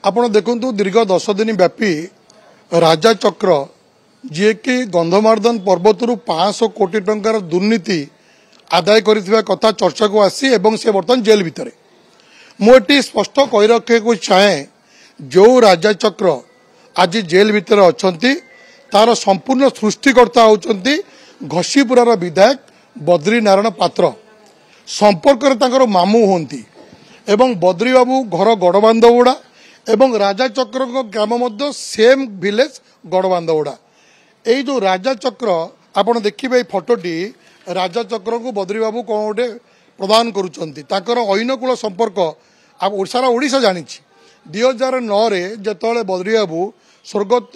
आपण देखु दीर्घ 10 दिन व्यापी राजा चक्र जी कि गंधमार्दन पर्वतर 500 कोटी टंकार दुर्नीति आदाय करथिबा कथा चर्चा को आसी एवं से बर्तन जेल भितर मुझे स्पष्ट कही रखे को चाहे जो राजा चक्र आज जेल भितर अछंती तार संपूर्ण सृष्टिकर्ता होचंती घसीपुरार विधायक बद्री नारायण पात्र संपर्क मामू होती एवं बद्री बाबू घर गड़बांधवड़ा एवं राजा चक्र ग्राम मध्य सेम विलेज गड़बांधवड़ा यही जो राजा चक्र आपण देखिए फटोटी राजा चक्र को बद्री बाबू कौन गोटे प्रदान कर ऐनकूल संपर्क आप सारा ओडिशा जानी 2009 जिते बद्री बाबू स्वर्गत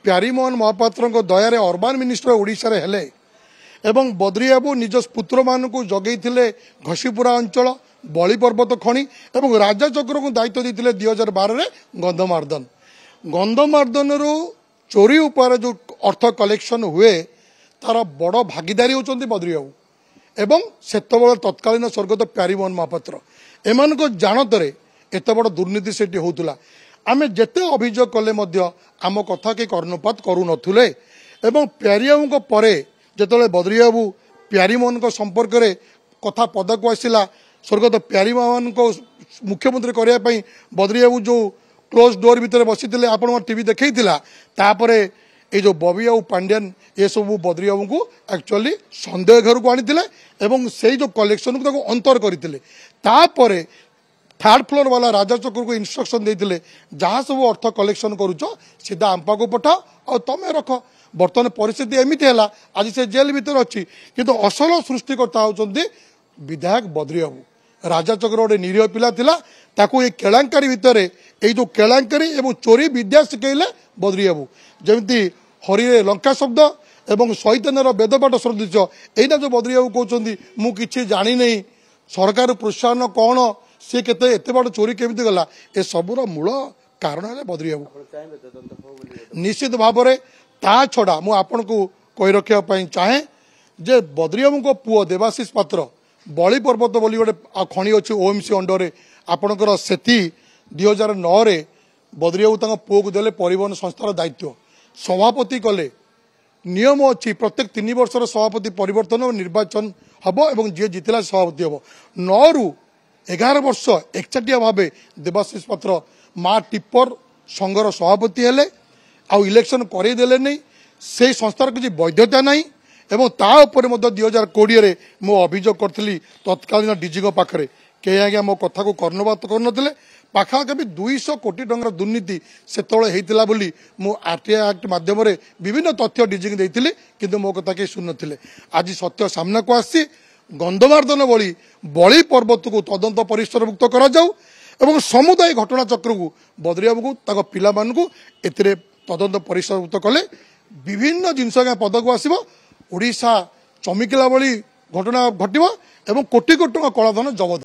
प्यारीमोहन महापात्र दयारे अर्बान मिनिस्टर ओडिशा रे हेले एवं बद्री बाबू निज पुत्र मान को जगई घसीपुरा अंचल बली पर्वत खଣି एवं राजा चक्र को दायित्व देते 2012 रे गंधमार्दन चोरी उपर जो अर्थ कलेक्शन हुए तार बड़ भागीदारी होचंती बद्री बाबू एवं सेतबेले तत्कालीन स्वर्गत प्यारीमोहन महापात्र एमान को जानतरे एत बड़ दुर्नीति सेठी होतुला आमे जेते अभियोग कले मध्य आम कथा के कर्णपात करू नथुले एवं प्यारीबाबू को परे जेतले बद्री बाबू प्यारीमोहन को संपर्क रे कथा पदक आसिला स्वर्गत प्यारीमोहन को मुख्यमंत्री करने बद्री बाबू जो क्लोज डोर भितर बसी आपण टीवी देखा तापरे ये जो बबी बाबू पांड्यान ये सब बद्री बाबू को एक्चुअली संदेह घर को आनी से जो कलेक्शन को अंतर करते थर्ड फ्लोर वाला राजा चक्र को इंस्ट्रक्शन देते जहाँ सब अर्थ कलेक्शन करुच सीधा आंपा को पठाओ और तुम रख बर्तमान परिस्थिति एमती है आज से जेल भितर अच्छी किंतु असल सृष्टिकर्ता होती विधायक बद्री बाबू राजा चक्र गोटे निरीह पिला ताकू ये केलांकारी भितर ये जो केलांकारी एवं चोरी विद्या शिखेले बद्री बाबू जमी हरि लंका शब्द एवं शैतानर वेदपाठ सदृश एना जो बद्री बाबू कहते मुझे जानी नहीं सरकार प्रोत्साहन कौन सी केते एते बड़ चोरी केमिति गला ए सबुर मूल कारण है बद्री बाबू निश्चित भाव में ता छड़ा मु आपन को कही रखा चाहे जे बद्री बाबू को पुओ देवाशीष पात्र बली पर्वत बोली गोटे खଣି अच्छी ओएमसी अंडर आपणकर से 2009 बद्री बाबू पुओ को देले परिवहन संस्थार दायित्व सभापति कले नियम अच्छी प्रत्येक 3 वर्षर सभापति परिवर्तन और निर्वाचन हम और जी जितला सभापति हम 9 ରୁ 11 वर्ष एकचाटिया भाव देवाशीष पात्र माँ टिप्पर संघर सभापति हेले आउ इलेक्शन करदेले नहीं से संस्थार किसी वैधता नहीं एवं तापर 2020 मो अभियोग करी तत्कालीन डीजी पाखे कहीं आज्ञा मो कथा को कर्णपात कर पाखापाखि 200 कोटी टंकार दुर्नीति से होता बोली मु आरटीआई एक्ट माध्यम विभिन्न तथ्य डीजी की देती किंतु मो कथा कहीं शुणुले आज सत्य सामना को आसी गंधमार्दन बली पर्वत को तदंत परिसर मुक्त करा जाऊ एवं समुदाय घटना चक्र को बद्री बाबू को पिला मानू एथिरे तदंत परिसर मुक्त कले विभिन्न जिनस पदक आसो ओडिशा चमकिला भली घटना घटव एवं कोटी कोटी टंका कलाधन जबत।